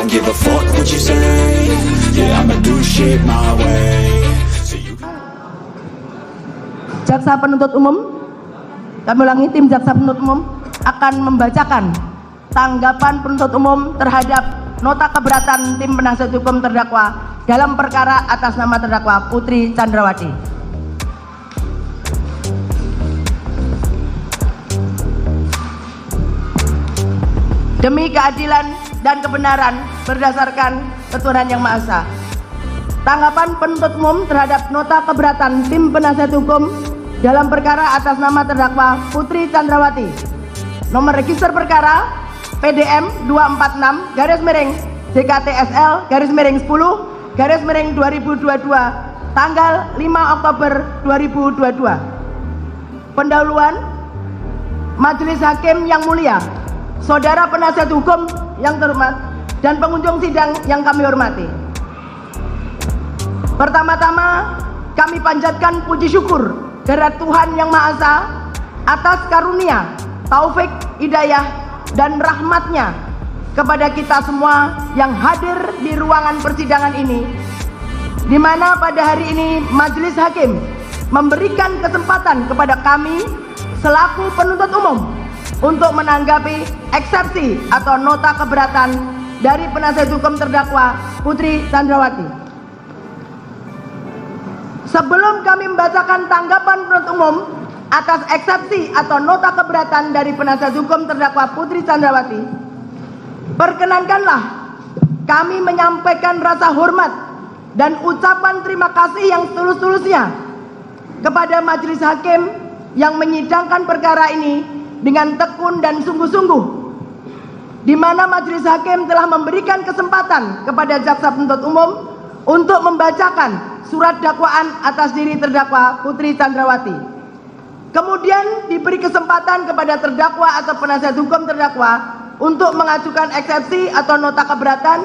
don't give a fuck what you say. Yeah, I'ma do shit my way. So you Jaksa penuntut umum, kami ulangi, tim jaksa penuntut umum akan membacakan tanggapan penuntut umum terhadap nota keberatan tim penasihat hukum terdakwa dalam perkara atas nama terdakwa Putri Chandrawati. Demi keadilan dan kebenaran berdasarkan ketuhanan yang Maha Esa. Tanggapan penuntut umum terhadap nota keberatan tim penasihat hukum dalam perkara atas nama terdakwa Putri Chandrawati. Nomor register perkara PDM 246 /JKTSL /10 2022 tanggal 5 Oktober 2022. Pendahuluan Majelis Hakim yang mulia, saudara penasihat hukum yang terhormat, dan pengunjung sidang yang kami hormati. Pertama-tama kami panjatkan puji syukur kehadirat Tuhan Yang Maha Esa atas karunia, taufik, hidayah, dan rahmatnya kepada kita semua yang hadir di ruangan persidangan ini, di mana pada hari ini Majelis Hakim memberikan kesempatan kepada kami selaku penuntut umum untuk menanggapi eksepsi atau nota keberatan dari penasihat hukum terdakwa Putri Chandrawati. Sebelum kami membacakan tanggapan penuntut umum atas eksepsi atau nota keberatan dari penasihat hukum terdakwa Putri Chandrawati, perkenankanlah kami menyampaikan rasa hormat dan ucapan terima kasih yang setulus-tulusnya kepada Majelis Hakim yang menyidangkan perkara ini dengan tekun dan sungguh-sungguh, di mana Majelis Hakim telah memberikan kesempatan kepada jaksa penuntut umum untuk membacakan surat dakwaan atas diri terdakwa Putri Chandrawati. Kemudian diberi kesempatan kepada terdakwa atau penasihat hukum terdakwa untuk mengajukan eksepsi atau nota keberatan.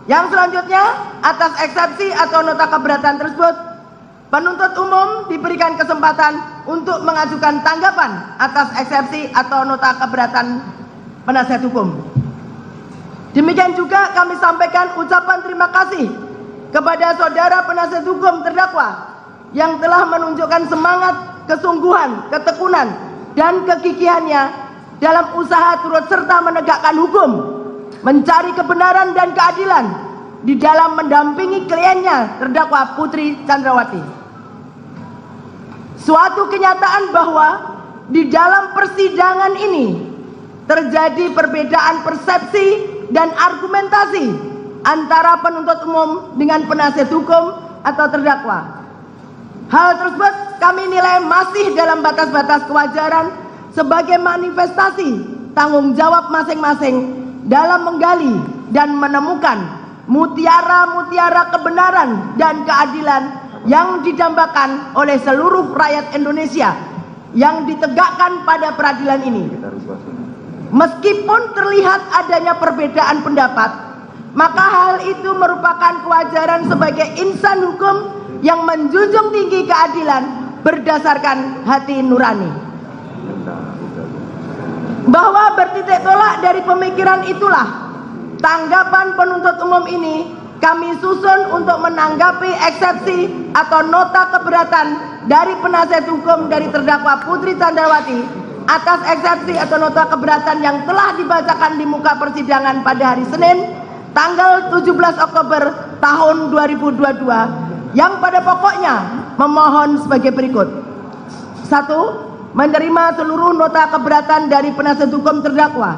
Yang selanjutnya, atas eksepsi atau nota keberatan tersebut, penuntut umum diberikan kesempatan untuk mengajukan tanggapan atas eksepsi atau nota keberatan penasihat hukum. Demikian juga kami sampaikan ucapan terima kasih kepada saudara penasihat hukum terdakwa yang telah menunjukkan semangat, kesungguhan, ketekunan, dan kegigihannya dalam usaha turut serta menegakkan hukum, mencari kebenaran dan keadilan di dalam mendampingi kliennya terdakwa Putri Chandrawati. Suatu kenyataan bahwa di dalam persidangan ini terjadi perbedaan persepsi dan argumentasi antara penuntut umum dengan penasihat hukum atau terdakwa. Hal tersebut kami nilai masih dalam batas-batas kewajaran sebagai manifestasi tanggung jawab masing-masing dalam menggali dan menemukan mutiara-mutiara kebenaran dan keadilan yang didambakan oleh seluruh rakyat Indonesia yang ditegakkan pada peradilan ini. Meskipun terlihat adanya perbedaan pendapat, maka hal itu merupakan kewajaran sebagai insan hukum yang menjunjung tinggi keadilan berdasarkan hati nurani. Bahwa bertitik tolak dari pemikiran itulah tanggapan penuntut umum ini kami susun untuk menanggapi eksepsi atau nota keberatan dari penasihat hukum dari terdakwa Putri Chandrawati atas eksepsi atau nota keberatan yang telah dibacakan di muka persidangan pada hari Senin tanggal 17 Oktober tahun 2022 yang pada pokoknya memohon sebagai berikut. 1. Menerima seluruh nota keberatan dari penasihat hukum terdakwa.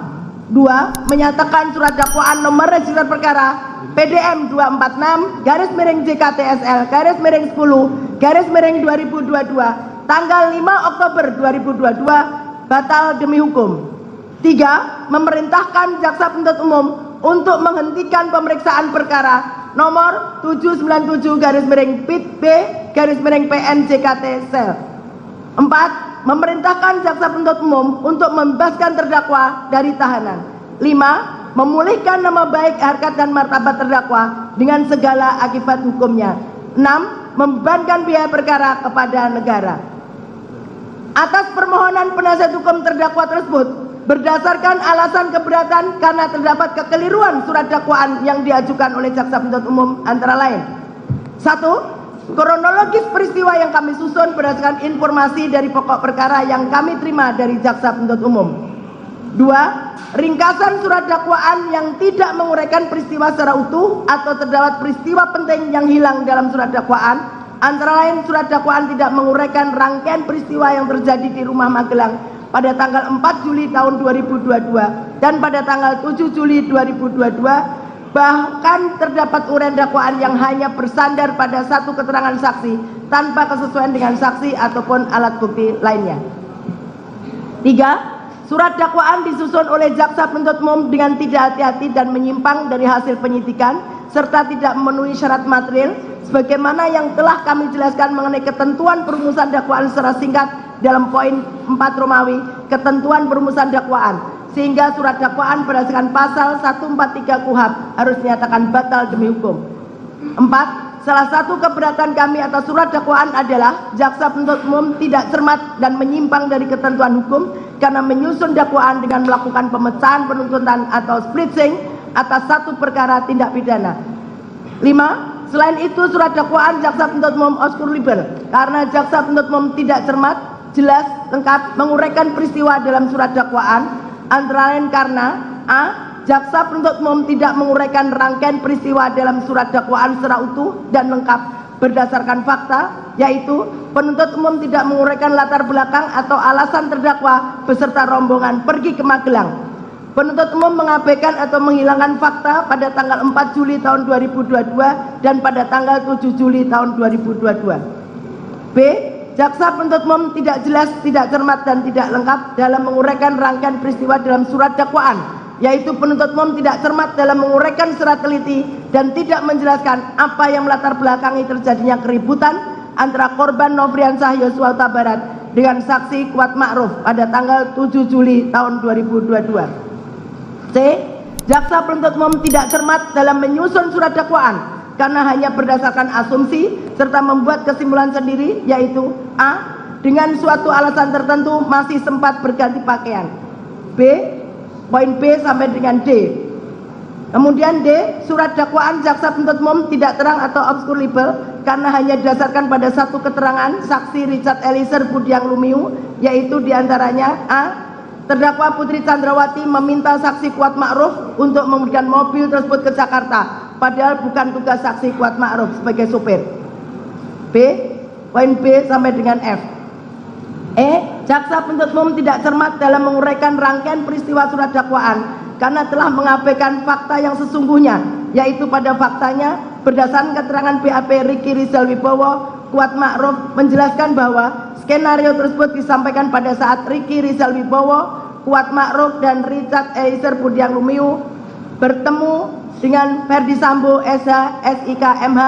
2. Menyatakan surat dakwaan nomor register perkara PDM 246 /JKTSL /10 2022 tanggal 5 Oktober 2022 batal demi hukum. 3. Memerintahkan jaksa penuntut umum untuk menghentikan pemeriksaan perkara nomor 797 /PIT-B/PN JKT-Sel. 4. Memerintahkan jaksa penuntut umum untuk membebaskan terdakwa dari tahanan. 5. Memulihkan nama baik, harkat, dan martabat terdakwa dengan segala akibat hukumnya. 6. Membebankan biaya perkara kepada negara. Atas permohonan penasihat hukum terdakwa tersebut, berdasarkan alasan keberatan karena terdapat kekeliruan surat dakwaan yang diajukan oleh jaksa penuntut umum antara lain. 1. Kronologis peristiwa yang kami susun berdasarkan informasi dari pokok perkara yang kami terima dari jaksa penuntut umum. 2. Ringkasan surat dakwaan yang tidak menguraikan peristiwa secara utuh atau terdapat peristiwa penting yang hilang dalam surat dakwaan. Antara lain surat dakwaan tidak menguraikan rangkaian peristiwa yang terjadi di Rumah Magelang pada tanggal 4 Juli tahun 2022 dan pada tanggal 7 Juli 2022. Bahkan terdapat uraian dakwaan yang hanya bersandar pada satu keterangan saksi tanpa kesesuaian dengan saksi ataupun alat bukti lainnya. 3. Surat dakwaan disusun oleh jaksa penuntut umum dengan tidak hati-hati dan menyimpang dari hasil penyidikan serta tidak memenuhi syarat material sebagaimana yang telah kami jelaskan mengenai ketentuan perumusan dakwaan secara singkat dalam poin 4 Romawi ketentuan perumusan dakwaan, sehingga surat dakwaan berdasarkan pasal 143 KUHP harus dinyatakan batal demi hukum. 4. Salah satu keberatan kami atas surat dakwaan adalah jaksa penuntut umum tidak cermat dan menyimpang dari ketentuan hukum karena menyusun dakwaan dengan melakukan pemecahan penuntutan atau splitsing atas satu perkara tindak pidana. 5. Selain itu surat dakwaan jaksa penuntut umum obskurable karena jaksa penuntut umum tidak cermat, jelas, lengkap menguraikan peristiwa dalam surat dakwaan antara lain karena a. Jaksa penuntut umum tidak menguraikan rangkaian peristiwa dalam surat dakwaan secara utuh dan lengkap berdasarkan fakta, yaitu penuntut umum tidak menguraikan latar belakang atau alasan terdakwa beserta rombongan pergi ke Magelang. Penuntut umum mengabaikan atau menghilangkan fakta pada tanggal 4 Juli tahun 2022 dan pada tanggal 7 Juli tahun 2022. B. Jaksa penuntut umum tidak jelas, tidak cermat dan tidak lengkap dalam menguraikan rangkaian peristiwa dalam surat dakwaan, yaitu penuntut umum tidak cermat dalam menguraikan secara teliti dan tidak menjelaskan apa yang melatar belakangi terjadinya keributan antara korban Nofriansah Yosua Huta Barat dengan saksi Kuat Ma'ruf pada tanggal 7 Juli tahun 2022. C. Jaksa penuntut umum tidak cermat dalam menyusun surat dakwaan karena hanya berdasarkan asumsi serta membuat kesimpulan sendiri, yaitu a. dengan suatu alasan tertentu masih sempat berganti pakaian. B. Poin B sampai dengan D. Kemudian D. Surat dakwaan jaksa penuntut umum tidak terang atau obskurable karena hanya didasarkan pada satu keterangan saksi Richard Eliezer Budiang Lumiu, yaitu diantaranya a. Terdakwa Putri Chandrawati meminta saksi Kuat Ma'ruf untuk memberikan mobil tersebut ke Jakarta, padahal bukan tugas saksi Kuat Ma'ruf sebagai sopir. B. Poin B sampai dengan F. E. Jaksa penuntut umum tidak cermat dalam menguraikan rangkaian peristiwa surat dakwaan karena telah mengabaikan fakta yang sesungguhnya, yaitu pada faktanya berdasarkan keterangan BAP Ricky Rizal Wibowo, Kuat Ma'ruf menjelaskan bahwa skenario tersebut disampaikan pada saat Ricky Rizal Wibowo, Kuat Ma'ruf dan Richard Eliezer Budiang Lumiu bertemu dengan Ferdi Sambo SH SIK MH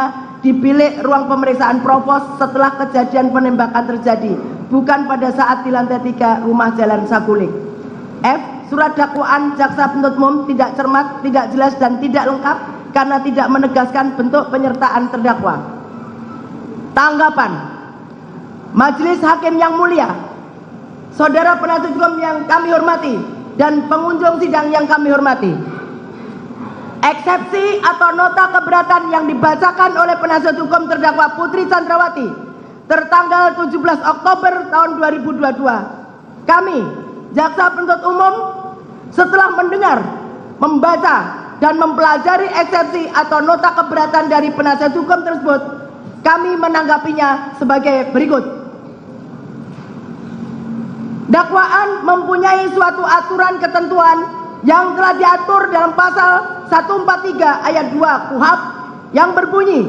di bilik ruang pemeriksaan Provos setelah kejadian penembakan terjadi, bukan pada saat di lantai 3 rumah Jalan Saguling. F. Surat dakwaan jaksa penuntut umum tidak cermat, tidak jelas dan tidak lengkap karena tidak menegaskan bentuk penyertaan terdakwa. Tanggapan Majelis Hakim yang mulia, saudara penasihat hukum yang kami hormati dan pengunjung sidang yang kami hormati, eksepsi atau nota keberatan yang dibacakan oleh penasihat hukum terdakwa Putri Chandrawati tertanggal 17 Oktober tahun 2022, kami jaksa penuntut umum setelah mendengar, membaca dan mempelajari eksepsi atau nota keberatan dari penasihat hukum tersebut, kami menanggapinya sebagai berikut. Dakwaan mempunyai suatu aturan ketentuan yang telah diatur dalam pasal 143 ayat 2 KUHP yang berbunyi,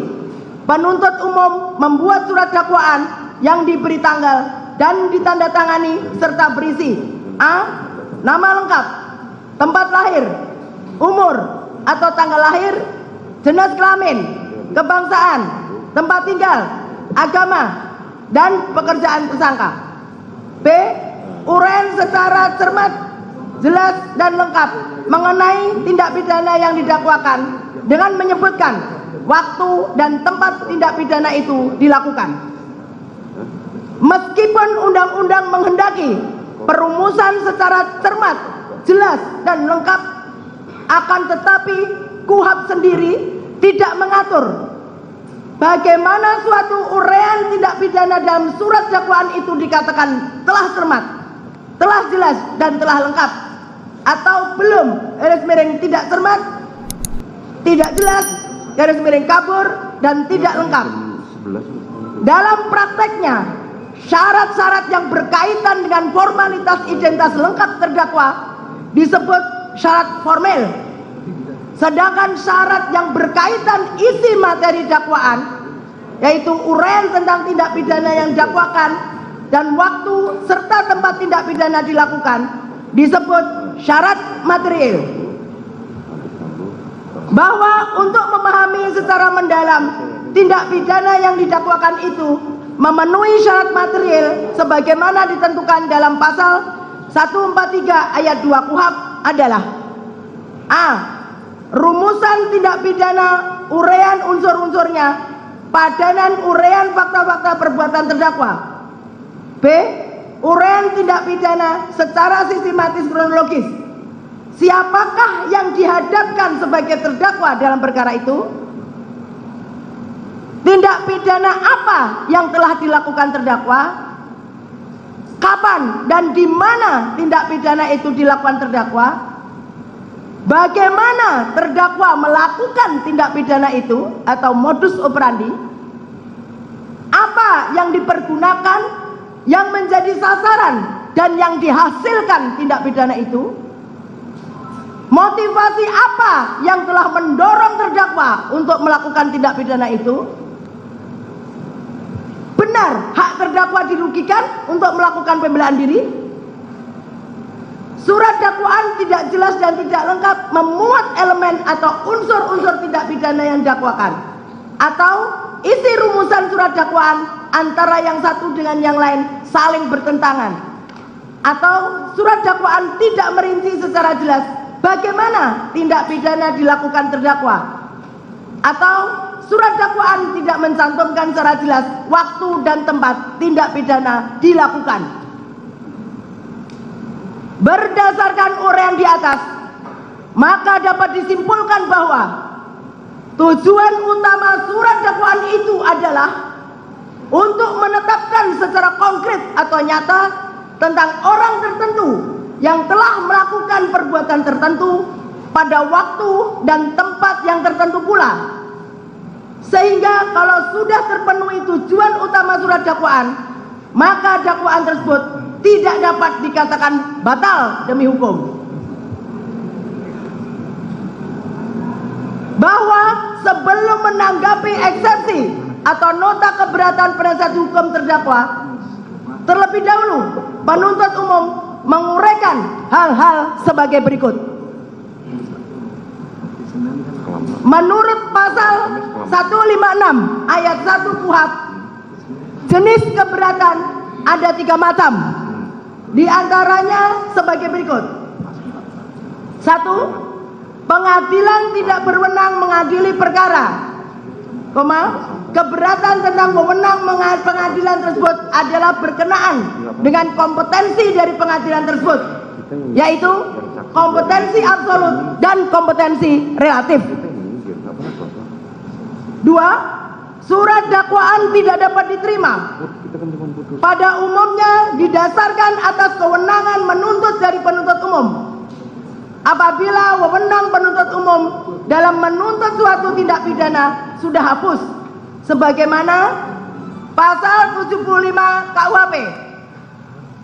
penuntut umum membuat surat dakwaan yang diberi tanggal dan ditandatangani serta berisi a. Nama lengkap, tempat lahir, umur atau tanggal lahir, jenis kelamin, kebangsaan, tempat tinggal, agama, dan pekerjaan tersangka. B. Uraian secara cermat, jelas dan lengkap mengenai tindak pidana yang didakwakan dengan menyebutkan waktu dan tempat tindak pidana itu dilakukan. Meskipun undang-undang menghendaki perumusan secara cermat, jelas dan lengkap. Akan tetapi KUHP sendiri tidak mengatur bagaimana suatu uraian tindak pidana dalam surat dakwaan itu dikatakan telah cermat, telah jelas dan telah lengkap, atau belum, garis miring tidak cermat, tidak jelas, garis miring kabur, dan tidak lengkap. Dalam prakteknya, syarat-syarat yang berkaitan dengan formalitas identitas lengkap terdakwa disebut syarat formil. Sedangkan syarat yang berkaitan isi materi dakwaan, yaitu uraian tentang tindak pidana yang dakwakan dan waktu serta tempat tindak pidana dilakukan, disebut syarat material. Bahwa untuk memahami secara mendalam tindak pidana yang didakwakan itu memenuhi syarat material sebagaimana ditentukan dalam pasal 143 ayat 2 KUHP adalah: A. Rumusan tindak pidana, uraian unsur-unsurnya, padanan uraian fakta-fakta perbuatan terdakwa. B. Uraian tindak pidana secara sistematis kronologis. Siapakah yang dihadapkan sebagai terdakwa dalam perkara itu? Tindak pidana apa yang telah dilakukan terdakwa? Kapan dan di mana tindak pidana itu dilakukan terdakwa? Bagaimana terdakwa melakukan tindak pidana itu atau modus operandi? Apa yang dipergunakan, yang menjadi sasaran dan yang dihasilkan tindak pidana itu? Motivasi apa yang telah mendorong terdakwa untuk melakukan tindak pidana itu? Benar hak terdakwa dirugikan untuk melakukan pembelaan diri? Surat dakwaan tidak jelas dan tidak lengkap memuat elemen atau unsur-unsur tindak pidana yang dakwakan, atau isi rumusan surat dakwaan antara yang satu dengan yang lain saling bertentangan, atau surat dakwaan tidak merinci secara jelas bagaimana tindak pidana dilakukan terdakwa, atau surat dakwaan tidak mencantumkan secara jelas waktu dan tempat tindak pidana dilakukan. Berdasarkan uraian di atas, maka dapat disimpulkan bahwa tujuan utama surat dakwaan itu adalah untuk menetapkan secara konkret atau nyata tentang orang tertentu yang telah melakukan perbuatan tertentu pada waktu dan tempat yang tertentu pula. Sehingga kalau sudah terpenuhi tujuan utama surat dakwaan, maka dakwaan tersebut tidak dapat dikatakan batal demi hukum. Bahwa sebelum menanggapi eksepsi atau nota keberatan penasihat hukum terdakwa, terlebih dahulu penuntut umum menguraikan hal-hal sebagai berikut. Menurut pasal 156 ayat 1 KUHP, jenis keberatan ada 3 macam. Di antaranya sebagai berikut. 1. Pengadilan tidak berwenang mengadili perkara, keberatan tentang wewenang pengadilan tersebut adalah berkenaan dengan kompetensi dari pengadilan tersebut, yaitu kompetensi absolut dan kompetensi relatif. 2. Surat dakwaan tidak dapat diterima pada umumnya didasarkan atas kewenangan menuntut dari penuntut umum. Apabila wewenang penuntut umum dalam menuntut suatu tindak pidana sudah hapus, sebagaimana pasal 75 KUHP,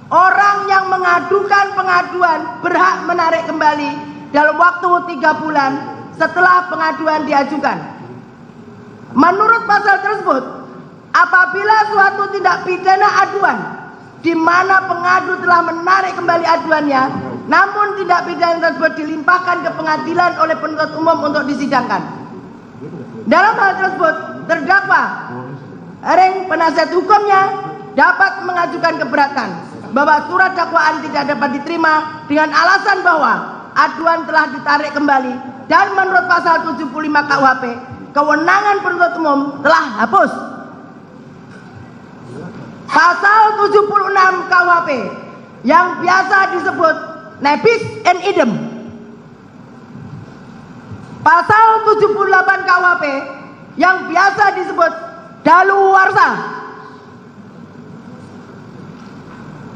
orang yang mengadukan pengaduan berhak menarik kembali dalam waktu 3 bulan setelah pengaduan diajukan. Menurut pasal tersebut, apabila suatu tindak pidana aduan di mana pengadu telah menarik kembali aduannya, namun tindak pidana tersebut dilimpahkan ke pengadilan oleh penuntut umum untuk disidangkan. Dalam hal tersebut, terdakwa penasihat hukumnya dapat mengajukan keberatan bahwa surat dakwaan tidak dapat diterima dengan alasan bahwa aduan telah ditarik kembali dan menurut pasal 75 KUHP, kewenangan penuntut umum telah hapus. Pasal 76 KUHP yang biasa disebut nebis in idem. Pasal 78 KUHP yang biasa disebut daluarsa.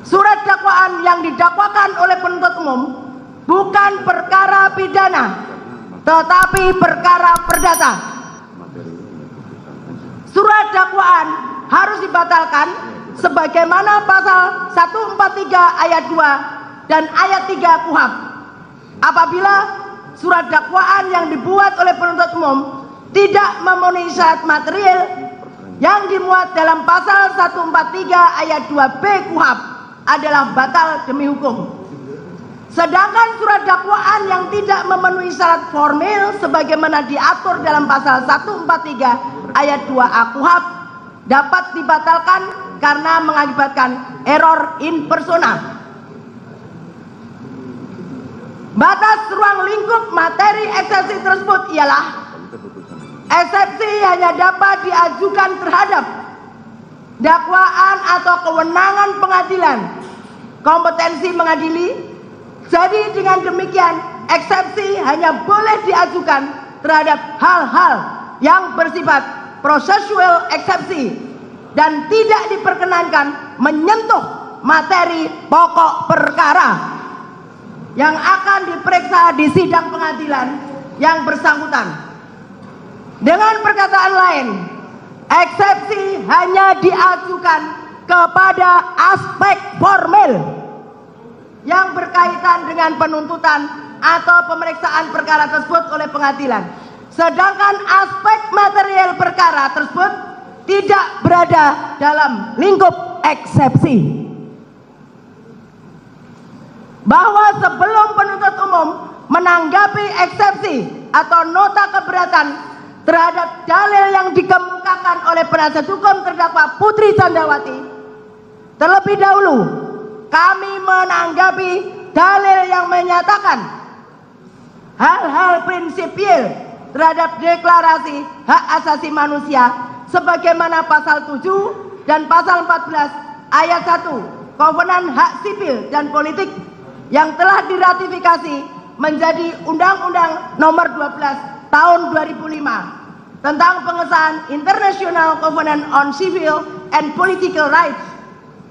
Surat dakwaan yang didakwakan oleh penuntut umum bukan perkara pidana, tetapi perkara perdata. Surat dakwaan harus dibatalkan sebagaimana pasal 143 ayat 2 dan ayat 3 KUHP. Apabila surat dakwaan yang dibuat oleh penuntut umum tidak memenuhi syarat material yang dimuat dalam pasal 143 ayat 2B KUHP adalah batal demi hukum. Sedangkan surat dakwaan yang tidak memenuhi syarat formil sebagaimana diatur dalam pasal 143 ayat 2A KUHP dapat dibatalkan karena mengakibatkan error in persona. Batas ruang lingkup materi eksepsi tersebut ialah eksepsi hanya dapat diajukan terhadap dakwaan atau kewenangan pengadilan, kompetensi mengadili. Jadi dengan demikian eksepsi hanya boleh diajukan terhadap hal-hal yang bersifat prosesual eksepsi dan tidak diperkenankan menyentuh materi pokok perkara yang akan diperiksa di sidang pengadilan yang bersangkutan. Dengan perkataan lain, eksepsi hanya diajukan kepada aspek formil yang berkaitan dengan penuntutan atau pemeriksaan perkara tersebut oleh pengadilan. Sedangkan aspek material perkara tersebut tidak berada dalam lingkup eksepsi. Bahwa sebelum penuntut umum menanggapi eksepsi atau nota keberatan terhadap dalil yang dikemukakan oleh penasihat hukum terdakwa Putri Candrawati, terlebih dahulu kami menanggapi dalil yang menyatakan hal-hal prinsipil terhadap deklarasi hak asasi manusia sebagaimana pasal 7 dan pasal 14 ayat 1 Kovenan Hak Sipil dan Politik yang telah diratifikasi menjadi Undang-Undang Nomor 12 Tahun 2005 tentang pengesahan International Covenant on Civil and Political Rights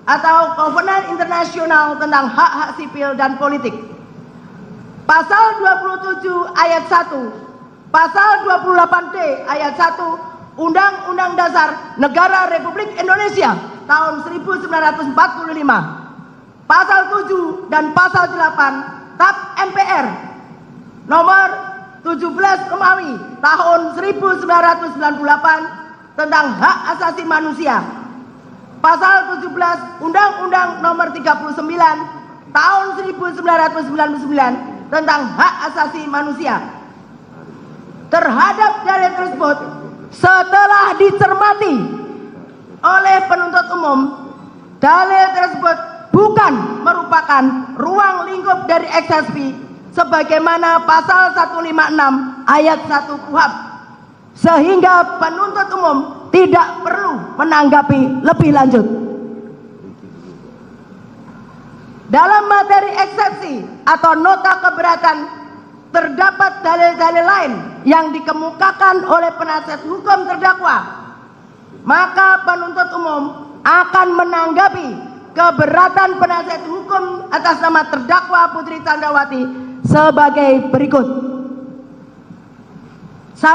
atau Covenant Internasional tentang hak-hak sipil dan politik. Pasal 27 ayat 1, pasal 28D ayat 1 Undang-Undang Dasar Negara Republik Indonesia tahun 1945, pasal 7 dan pasal 8 TAP MPR nomor 17 Romawi tahun 1998 tentang hak asasi manusia, pasal 17 Undang-Undang Nomor 39 tahun 1999 tentang hak asasi manusia. Terhadap dalil tersebut, setelah dicermati oleh penuntut umum, dalil tersebut bukan merupakan ruang lingkup dari eksepsi sebagaimana pasal 156 ayat 1 KUHP, sehingga penuntut umum tidak perlu menanggapi lebih lanjut. Dalam materi eksepsi atau nota keberatan terdapat dalil-dalil lain yang dikemukakan oleh penasihat hukum terdakwa, maka penuntut umum akan menanggapi keberatan penasihat hukum atas nama terdakwa Putri Candrawati sebagai berikut. 1.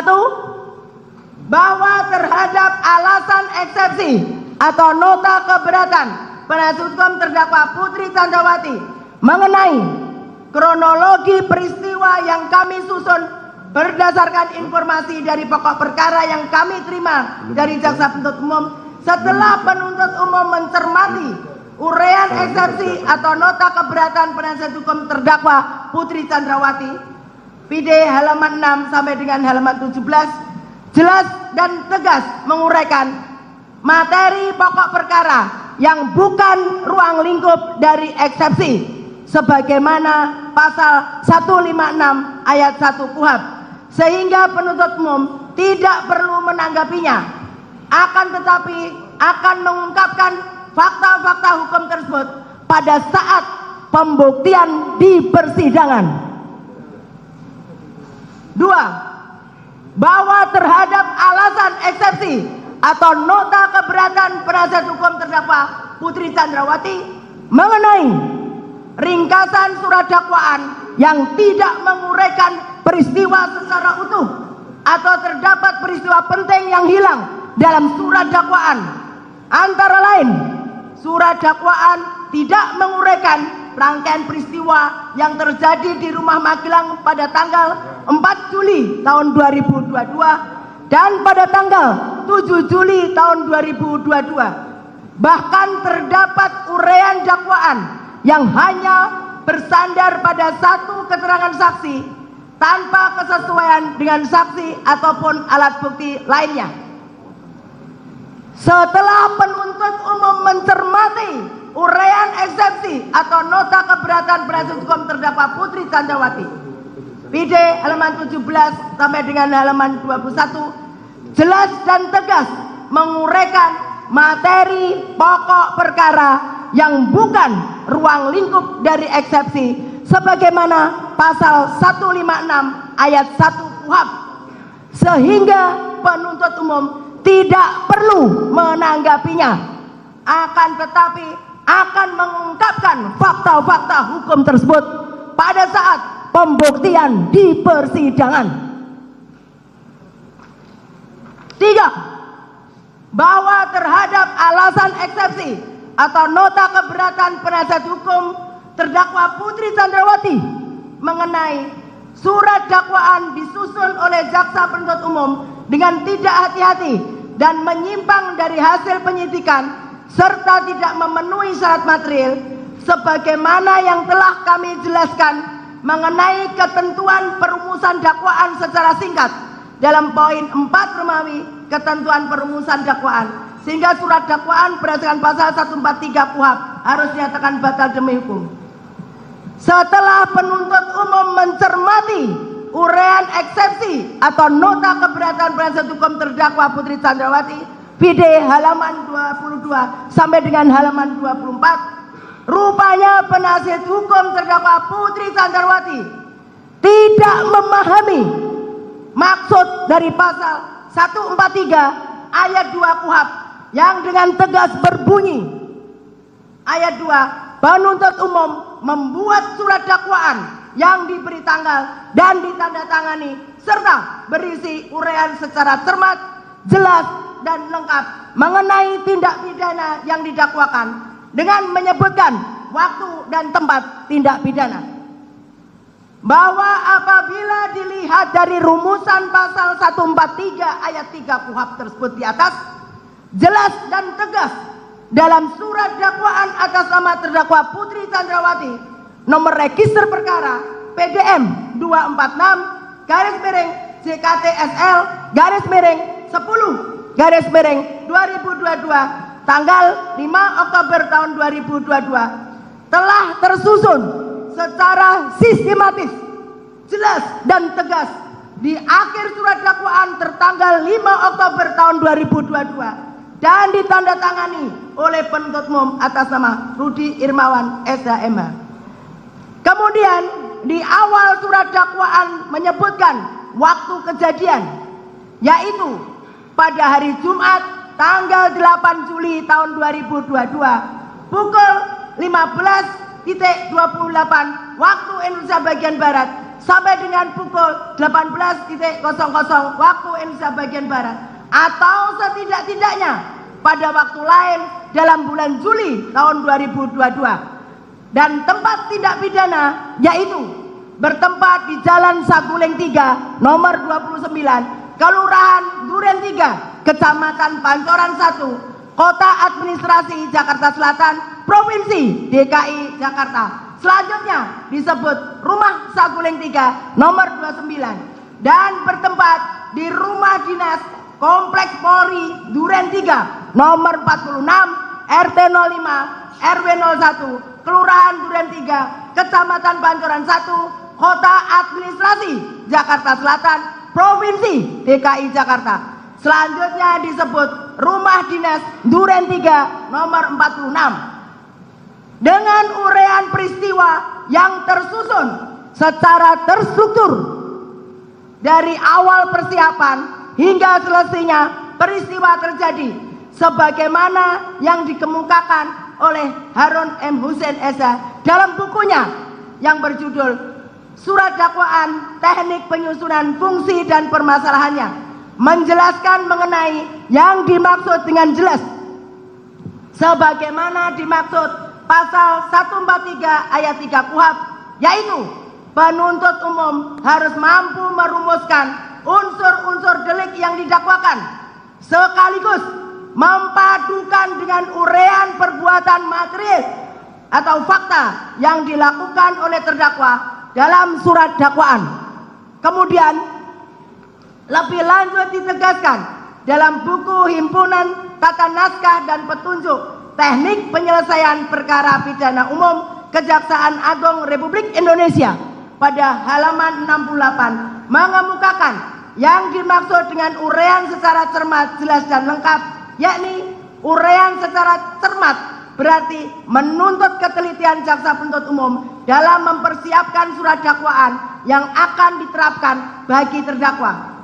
Bahwa terhadap alasan eksepsi atau nota keberatan penasihat hukum terdakwa Putri Candrawati mengenai kronologi peristiwa yang kami susun berdasarkan informasi dari pokok perkara yang kami terima dari jaksa penuntut umum setelah penuntut umum mencermati uraian eksepsi atau nota keberatan penasihat hukum terdakwa Putri Candrawati PD halaman 6 sampai dengan halaman 17 jelas dan tegas menguraikan materi pokok perkara yang bukan ruang lingkup dari eksepsi sebagaimana pasal 156 ayat 1 KUHP, sehingga penuntut umum tidak perlu menanggapinya, akan tetapi akan mengungkapkan fakta-fakta hukum tersebut pada saat pembuktian di persidangan. 2. Bahwa terhadap alasan eksepsi atau nota keberatan penasihat hukum terdakwa Putri Chandrawati mengenai ringkasan surat dakwaan yang tidak menguraikan peristiwa secara utuh atau terdapat peristiwa penting yang hilang dalam surat dakwaan. Antara lain, surat dakwaan tidak menguraikan rangkaian peristiwa yang terjadi di Rumah Magelang pada tanggal 4 Juli tahun 2022 dan pada tanggal 7 Juli tahun 2022. Bahkan terdapat uraian dakwaan yang hanya bersandar pada satu keterangan saksi tanpa kesesuaian dengan saksi ataupun alat bukti lainnya. Setelah penuntut umum mencermati uraian eksepsi atau nota keberatan penasihat hukum terdakwa Putri Chandrawati, PD halaman 17 sampai dengan halaman 21, jelas dan tegas menguraikan materi pokok perkara yang bukan ruang lingkup dari eksepsi sebagaimana pasal 156 ayat 1 KUHP, sehingga penuntut umum tidak perlu menanggapinya, akan tetapi akan mengungkapkan fakta-fakta hukum tersebut pada saat pembuktian di persidangan. 3. Bahwa terhadap alasan eksepsi atau nota keberatan penasihat hukum terdakwa Putri Chandrawati mengenai surat dakwaan disusun oleh jaksa penuntut umum dengan tidak hati-hati dan menyimpang dari hasil penyidikan serta tidak memenuhi syarat material sebagaimana yang telah kami jelaskan mengenai ketentuan perumusan dakwaan secara singkat dalam poin 4 Romawi ketentuan perumusan dakwaan, sehingga surat dakwaan berdasarkan pasal 143 KUHP harus dinyatakan batal demi hukum. Setelah penuntut umum mencermati uraian eksepsi atau nota keberatan penasihat hukum terdakwa Putri Chandrawati, PD halaman 22 sampai dengan halaman 24, rupanya penasihat hukum terdakwa Putri Chandrawati tidak memahami maksud dari pasal 143 ayat 2 KUHP yang dengan tegas berbunyi, ayat 2, penuntut umum membuat surat dakwaan yang diberi tanggal dan ditandatangani serta berisi uraian secara cermat, jelas dan lengkap mengenai tindak pidana yang didakwakan dengan menyebutkan waktu dan tempat tindak pidana. Bahwa apabila dilihat dari rumusan pasal 143 ayat 3 KUHP tersebut di atas, jelas dan tegas dalam surat dakwaan atas nama terdakwa Putri Chandrawati nomor register perkara PDM 246 garis miring JKTSL garis miring 10 garis miring 2022 tanggal 5 Oktober tahun 2022 telah tersusun secara sistematis, jelas dan tegas di akhir surat dakwaan tertanggal 5 Oktober tahun 2022 dan ditandatangani oleh penuntut umum atas nama Rudi Irmawan SHMH. Kemudian di awal surat dakwaan menyebutkan waktu kejadian, yaitu pada hari Jumat tanggal 8 Juli tahun 2022 pukul 15.28 waktu Indonesia bagian Barat sampai dengan pukul 18.00 waktu Indonesia bagian Barat, atau setidak-tidaknya pada waktu lain dalam bulan Juli tahun 2022, dan tempat tindak pidana yaitu bertempat di Jalan Saguling 3 nomor 29 Kelurahan Duren 3 Kecamatan Pancoran 1 Kota Administrasi Jakarta Selatan Provinsi DKI Jakarta, selanjutnya disebut Rumah Saguling 3 nomor 29, dan bertempat di Rumah Dinas Kompleks Polri Duren 3 nomor 46 RT 05 RW 01 Kelurahan Duren 3 Kecamatan Pancoran 1 Kota Administrasi Jakarta Selatan Provinsi DKI Jakarta, selanjutnya disebut Rumah Dinas Duren 3 nomor 46. dengan uraian peristiwa yang tersusun secara terstruktur dari awal persiapan hingga selesainya peristiwa terjadi, sebagaimana yang dikemukakan oleh Harun M. Hussein Esa dalam bukunya yang berjudul Surat Dakwaan Teknik Penyusunan Fungsi dan Permasalahannya, menjelaskan mengenai yang dimaksud dengan jelas sebagaimana dimaksud pasal 143 ayat 3 KUHP, yaitu penuntut umum harus mampu merumuskan unsur-unsur delik yang didakwakan sekaligus mempadukan dengan uraian perbuatan material atau fakta yang dilakukan oleh terdakwa dalam surat dakwaan. Kemudian lebih lanjut ditegaskan dalam buku Himpunan Tata Naskah dan Petunjuk Teknik Penyelesaian Perkara Pidana Umum Kejaksaan Agung Republik Indonesia pada halaman 68 mengemukakan yang dimaksud dengan uraian secara cermat, jelas dan lengkap, yakni uraian secara cermat berarti menuntut ketelitian jaksa penuntut umum dalam mempersiapkan surat dakwaan yang akan diterapkan bagi terdakwa.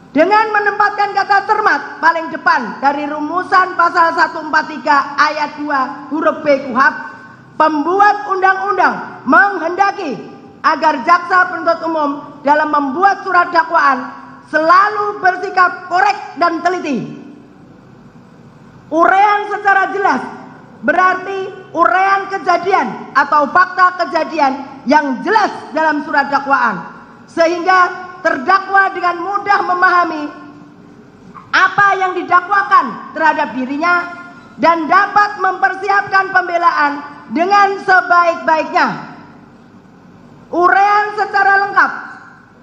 Dengan menempatkan kata cermat paling depan dari rumusan pasal 143 ayat 2 huruf B KUHP, pembuat undang-undang menghendaki agar jaksa penuntut umum dalam membuat surat dakwaan selalu bersikap korek dan teliti. Uraian secara jelas berarti uraian kejadian atau fakta kejadian yang jelas dalam surat dakwaan, sehingga terdakwa dengan mudah memahami apa yang didakwakan terhadap dirinya dan dapat mempersiapkan pembelaan dengan sebaik-baiknya. Uraian secara lengkap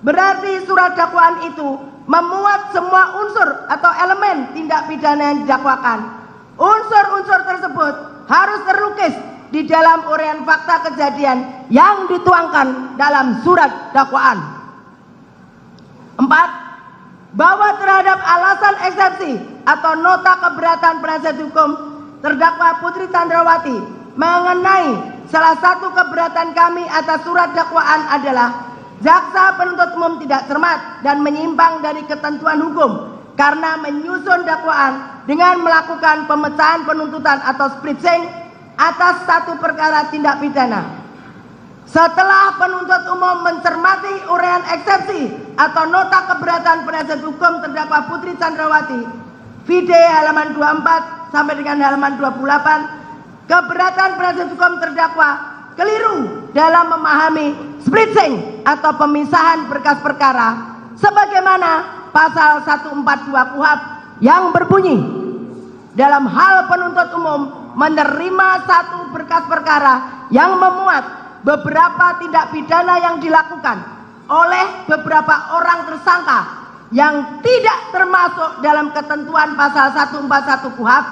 berarti surat dakwaan itu memuat semua unsur atau elemen tindak pidana yang didakwakan. Unsur-unsur tersebut harus terlukis di dalam uraian fakta kejadian yang dituangkan dalam surat dakwaan. 4. Bahwa terhadap alasan eksepsi atau nota keberatan penasihat hukum terdakwa Putri Chandrawati mengenai salah satu keberatan kami atas surat dakwaan adalah jaksa penuntut umum tidak cermat dan menyimpang dari ketentuan hukum karena menyusun dakwaan dengan melakukan pemecahan penuntutan atau splitsing atas satu perkara tindak pidana. Setelah penuntut umum mencermati uraian eksepsi atau nota keberatan penasihat hukum terdakwa Putri Chandrawati, VD halaman 24 sampai dengan halaman 28, keberatan penasihat hukum terdakwa keliru dalam memahami splitsing atau pemisahan berkas perkara sebagaimana pasal 142 KUHP yang berbunyi, dalam hal penuntut umum menerima satu berkas perkara yang memuat beberapa tindak pidana yang dilakukan oleh beberapa orang tersangka yang tidak termasuk dalam ketentuan pasal 141 KUHP,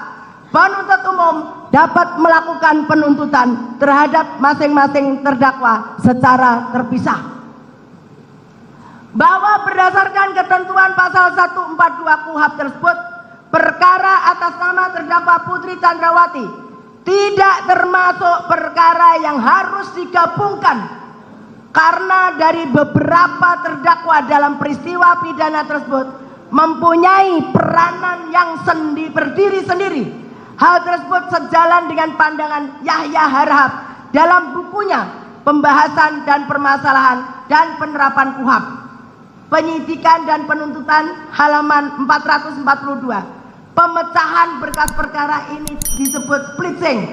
penuntut umum dapat melakukan penuntutan terhadap masing-masing terdakwa secara terpisah. Bahwa berdasarkan ketentuan pasal 142 KUHP tersebut, perkara atas nama terdakwa Putri Chandrawati tidak termasuk perkara yang harus digabungkan karena dari beberapa terdakwa dalam peristiwa pidana tersebut mempunyai peranan yang berdiri sendiri. Hal tersebut sejalan dengan pandangan Yahya Harahap dalam bukunya Pembahasan dan Permasalahan dan Penerapan KUHP, Penyidikan dan Penuntutan halaman 442. Pemecahan berkas perkara ini disebut splitsing,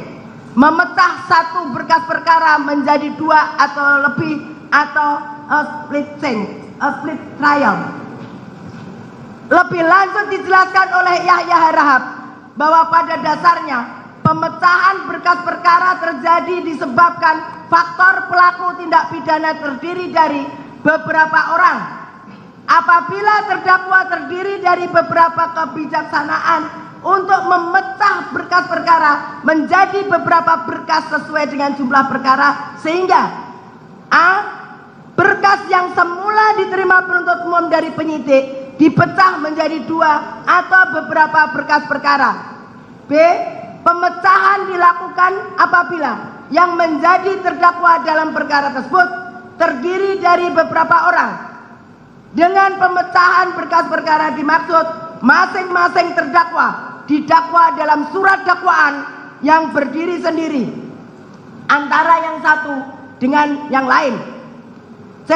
memecah satu berkas perkara menjadi dua atau lebih, atau splitsing, split trial. Lebih lanjut dijelaskan oleh Yahya Harahap bahwa pada dasarnya pemecahan berkas perkara terjadi disebabkan faktor pelaku tindak pidana terdiri dari beberapa orang. Apabila terdakwa terdiri dari beberapa kebijaksanaan untuk memecah berkas perkara menjadi beberapa berkas sesuai dengan jumlah perkara, sehingga A. Berkas yang semula diterima penuntut umum dari penyidik dipecah menjadi dua atau beberapa berkas perkara. B. Pemecahan dilakukan apabila yang menjadi terdakwa dalam perkara tersebut terdiri dari beberapa orang. Dengan pemecahan berkas perkara dimaksud masing-masing terdakwa didakwa dalam surat dakwaan yang berdiri sendiri antara yang satu dengan yang lain. C.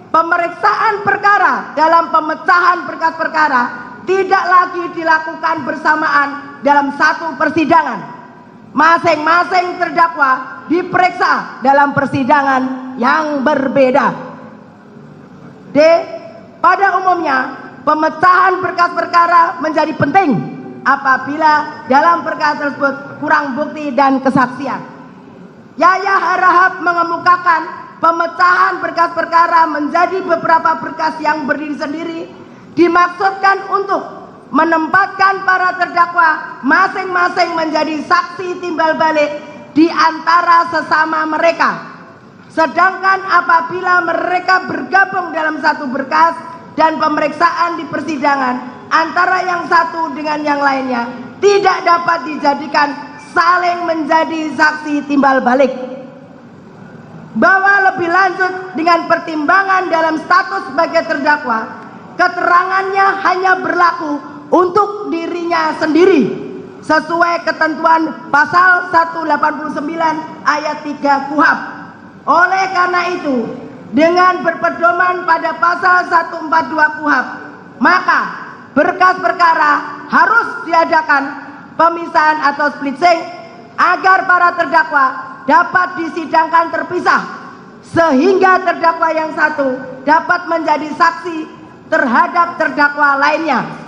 Pemeriksaan perkara dalam pemecahan berkas perkara tidak lagi dilakukan bersamaan dalam satu persidangan. Masing-masing terdakwa diperiksa dalam persidangan yang berbeda. D. Pada umumnya pemecahan berkas perkara menjadi penting apabila dalam perkara tersebut kurang bukti dan kesaksian. Yaya Harahap mengemukakan pemecahan berkas perkara menjadi beberapa berkas yang berdiri sendiri dimaksudkan untuk menempatkan para terdakwa masing-masing menjadi saksi timbal balik di antara sesama mereka. Sedangkan apabila mereka bergabung dalam satu berkas dan pemeriksaan di persidangan antara yang satu dengan yang lainnya tidak dapat dijadikan saling menjadi saksi timbal balik. Bahwa lebih lanjut dengan pertimbangan dalam status sebagai terdakwa, keterangannya hanya berlaku untuk dirinya sendiri sesuai ketentuan pasal 189 ayat 3 KUHP. Oleh karena itu, dengan berpedoman pada pasal 142 KUHP, maka berkas perkara harus diadakan pemisahan atau splitsing agar para terdakwa dapat disidangkan terpisah sehingga terdakwa yang satu dapat menjadi saksi terhadap terdakwa lainnya.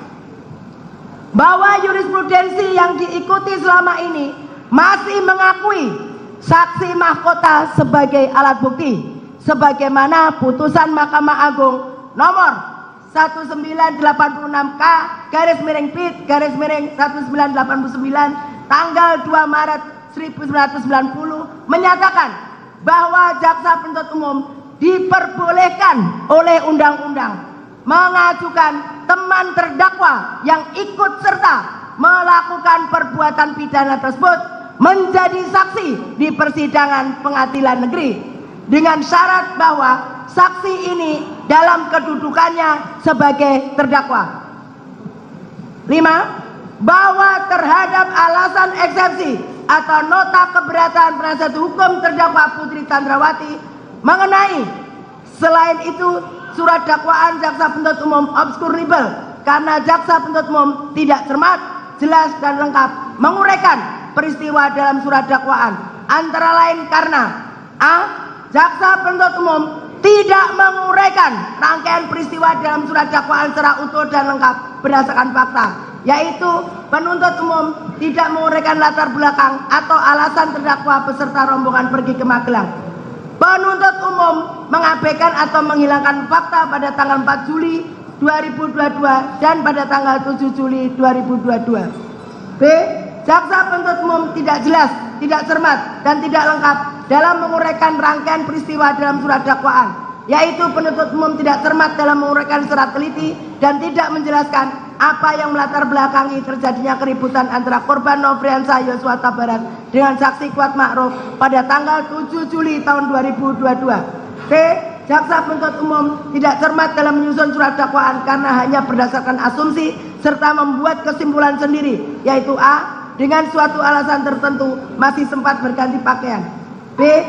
Bahwa jurisprudensi yang diikuti selama ini masih mengakui saksi mahkota sebagai alat bukti sebagaimana putusan Mahkamah Agung nomor 1986/PIT/1989 tanggal 2 Maret 1990 menyatakan bahwa jaksa penuntut umum diperbolehkan oleh undang-undang mengajukan teman terdakwa yang ikut serta melakukan perbuatan pidana tersebut menjadi saksi di persidangan pengadilan negeri dengan syarat bahwa saksi ini dalam kedudukannya sebagai terdakwa. 5. Bahwa terhadap alasan eksepsi atau nota keberatan penasihat hukum terdakwa Putri Chandrawati mengenai selain itu surat dakwaan jaksa penuntut umum obskurable karena jaksa penuntut umum tidak cermat, jelas dan lengkap menguraikan peristiwa dalam surat dakwaan, antara lain karena a. Jaksa penuntut umum tidak menguraikan rangkaian peristiwa dalam surat dakwaan secara utuh dan lengkap berdasarkan fakta, yaitu penuntut umum tidak menguraikan latar belakang atau alasan terdakwa beserta rombongan pergi ke Magelang. Penuntut umum mengabaikan atau menghilangkan fakta pada tanggal 4 Juli 2022 dan pada tanggal 7 Juli 2022. B. Jaksa penuntut umum tidak jelas, tidak cermat, dan tidak lengkap dalam menguraikan rangkaian peristiwa dalam surat dakwaan, yaitu penuntut umum tidak cermat dalam menguraikan secara teliti dan tidak menjelaskan apa yang melatar belakangi terjadinya keributan antara korban Nofriansah Yosua Huta Barat dengan saksi Kuat Ma'ruf pada tanggal 7 Juli tahun 2022. T. Jaksa penuntut umum tidak cermat dalam menyusun surat dakwaan karena hanya berdasarkan asumsi serta membuat kesimpulan sendiri, yaitu a. dengan suatu alasan tertentu masih sempat berganti pakaian. B.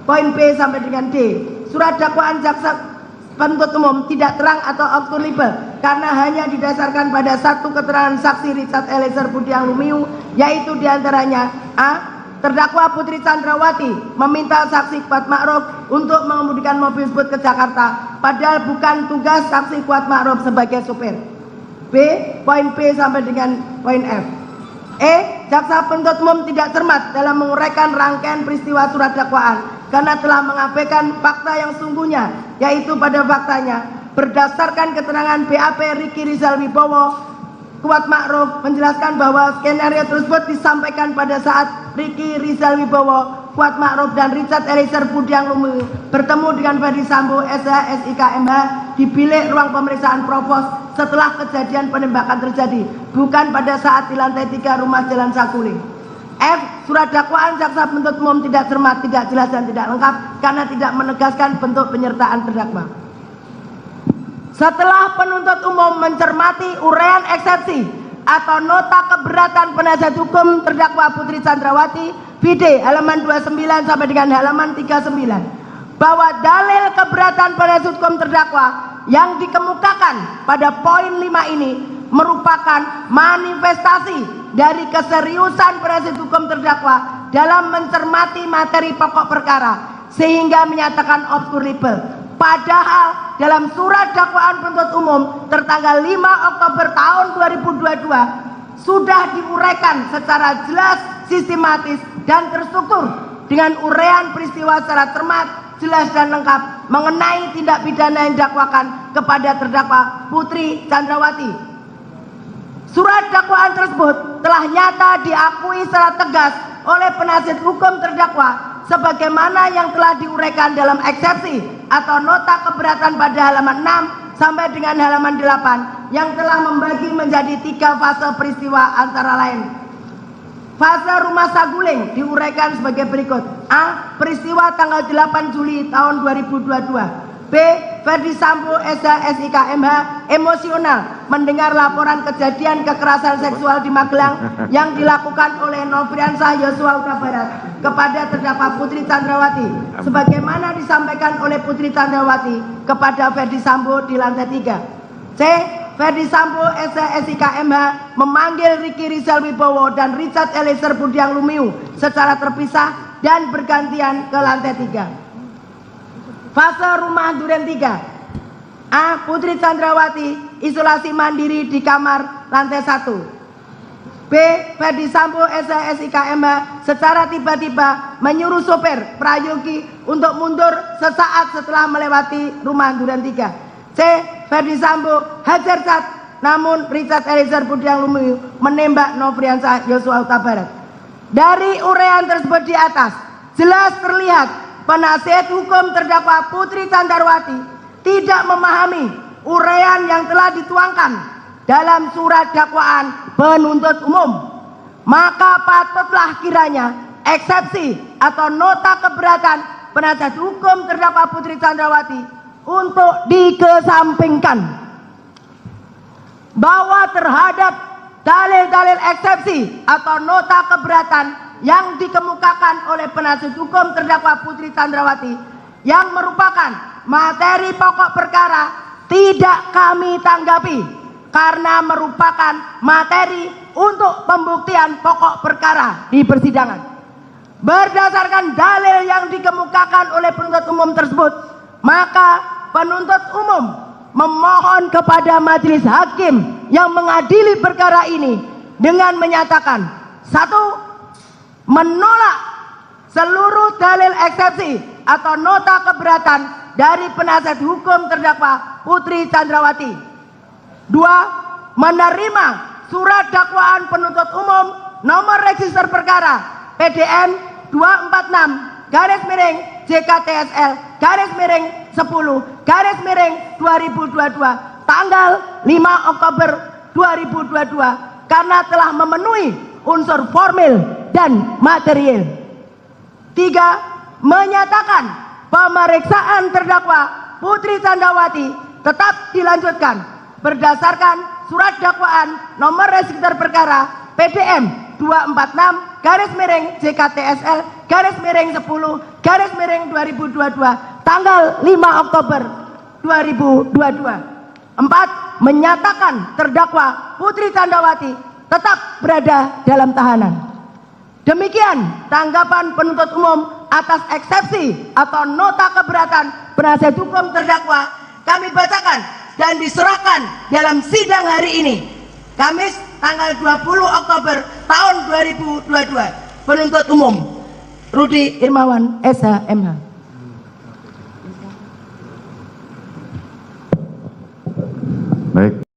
Poin B sampai dengan D. Surat dakwaan jaksa penuntut umum tidak terang atau obskurable karena hanya didasarkan pada satu keterangan saksi Richard Eliezer Budiang Lumiu, yaitu diantaranya a. Terdakwa Putri Chandrawati meminta saksi Kuat Ma'ruf untuk mengemudikan mobil tersebut ke Jakarta, padahal bukan tugas saksi Kuat Ma'ruf sebagai supir. B. Poin B sampai dengan poin F. E. Jaksa penuntut umum tidak cermat dalam menguraikan rangkaian peristiwa surat dakwaan karena telah mengabaikan fakta yang sungguhnya, yaitu pada faktanya berdasarkan keterangan BAP Riki Rizal Wibowo, Kuat Ma'ruf menjelaskan bahwa skenario tersebut disampaikan pada saat Riki Rizal Wibowo, Kuat Ma'ruf dan Richard Eliezer Budiang Lumiu bertemu dengan Ferdi Sambo SH SIK MH di bilik ruang pemeriksaan Provos setelah kejadian penembakan terjadi, bukan pada saat di lantai 3 rumah Jalan Saguling. F. Surat dakwaan jaksa penuntut umum tidak cermat, tidak jelas dan tidak lengkap karena tidak menegaskan bentuk penyertaan terdakwa. Setelah penuntut umum mencermati uraian eksepsi atau nota keberatan penasihat hukum terdakwa Putri Chandrawati VD halaman 29 sampai dengan halaman 39 bahwa dalil keberatan penasihat hukum terdakwa yang dikemukakan pada poin 5 ini merupakan manifestasi dari keseriusan penasihat hukum terdakwa dalam mencermati materi pokok perkara sehingga menyatakan obscurable. Padahal dalam surat dakwaan penuntut umum tertanggal 5 Oktober tahun 2022 sudah diuraikan secara jelas, sistematis dan terstruktur dengan uraian peristiwa secara cermat, jelas dan lengkap mengenai tindak pidana yang didakwakan kepada terdakwa Putri Chandrawati. Surat dakwaan tersebut telah nyata diakui secara tegas oleh penasihat hukum terdakwa sebagaimana yang telah diuraikan dalam eksepsi atau nota keberatan pada halaman 6 sampai dengan halaman 8 yang telah membagi menjadi 3 fase peristiwa antara lain. Fase rumah saguling diuraikan sebagai berikut. A. Peristiwa tanggal 8 Juli tahun 2022. B. Ferdi Sambo SH SIK MH emosional mendengar laporan kejadian kekerasan seksual di Magelang yang dilakukan oleh Nofriansah Yosua Huta Barat kepada terdakwa Putri Chandrawati sebagaimana disampaikan oleh Putri Chandrawati kepada Ferdi Sambo di lantai 3. C. Ferdi Sambo SH SIK MH memanggil Ricky Rizal Wibowo dan Richard Eliezer Budiang Lumiu secara terpisah dan bergantian ke lantai 3. Fase rumah duren 3. A. Putri Chandrawati isolasi mandiri di kamar lantai 1. B. Ferdi Sambo SH SIK MH secara tiba-tiba menyuruh sopir Prayogi untuk mundur sesaat setelah melewati rumah duren 3. C. Ferdi Sambo hajar cat, namun Richard Eliezer Budiang Lumiu menembak Nofriansah Yosua Huta Barat. Dari uraian tersebut di atas jelas terlihat penasihat hukum terdakwa Putri Chandrawati tidak memahami uraian yang telah dituangkan dalam surat dakwaan penuntut umum. Maka patutlah kiranya eksepsi atau nota keberatan penasihat hukum terdakwa Putri Chandrawati untuk dikesampingkan. Bahwa terhadap dalil-dalil eksepsi atau nota keberatan yang dikemukakan oleh penasihat hukum terdakwa Putri Chandrawati yang merupakan materi pokok perkara tidak kami tanggapi karena merupakan materi untuk pembuktian pokok perkara di persidangan. Berdasarkan dalil yang dikemukakan oleh penuntut umum tersebut, maka penuntut umum memohon kepada majelis hakim yang mengadili perkara ini dengan menyatakan: 1. Menolak seluruh dalil eksepsi atau nota keberatan dari penasihat hukum terdakwa Putri Chandrawati. 2. Menerima surat dakwaan penuntut umum nomor register perkara PDN 246-JKTSL-10-2022 tanggal 5 Oktober 2022 karena telah memenuhi unsur formil dan material. 3. Menyatakan pemeriksaan terdakwa Putri Chandrawati tetap dilanjutkan berdasarkan surat dakwaan nomor register perkara PDM 246-JKTSL-10-2022 tanggal 5 Oktober 2022. 4. Menyatakan terdakwa Putri Chandrawati tetap berada dalam tahanan. Demikian tanggapan penuntut umum atas eksepsi atau nota keberatan penasihat hukum terdakwa kami bacakan dan diserahkan dalam sidang hari ini, Kamis tanggal 20 Oktober tahun 2022. Penuntut umum Rudi Irmawan SH MH. Baik.